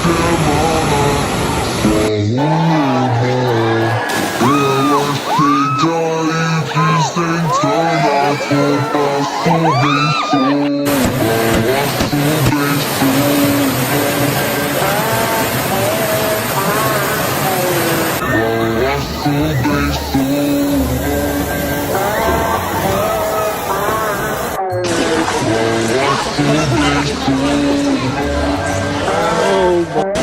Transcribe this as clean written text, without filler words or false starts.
semana. Só elas chegam e dizem toma, compasso bem Oh,